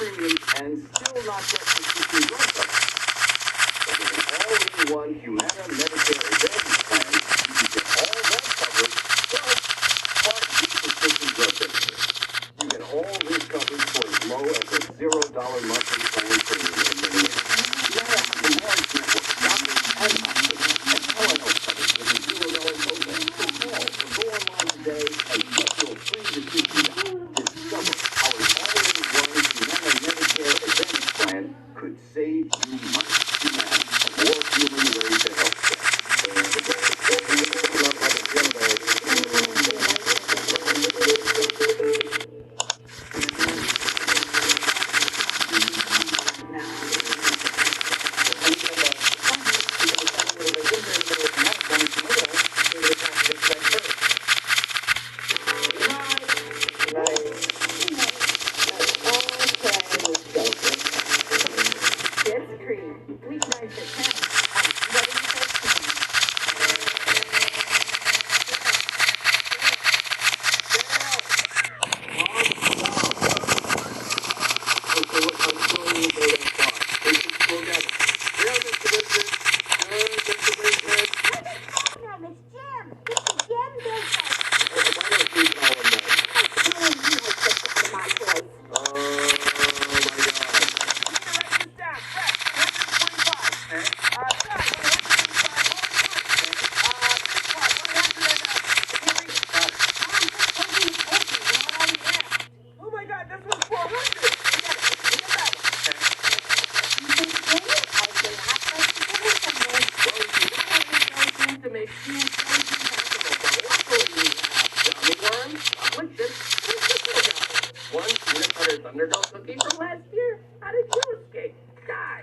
premiums and still not get prescription drug coverage. But with an all-in-one Humana Medicare Advantage plan, you can get all that coverage plus Part D prescription drug benefits. You get all this coverage for as low as a $0 monthly plan premium in many areas. Humana has a large network of doctors and hospitals and telehealth coverage with a $0 copay. So call or go online today and get your free decision guide. Discover how an all-in-one Humana Medicare Advantage plan could save you money. Humana, a more human way to healthcare. One peanut butter Thunderdome cookie from last year? How did you escape? God!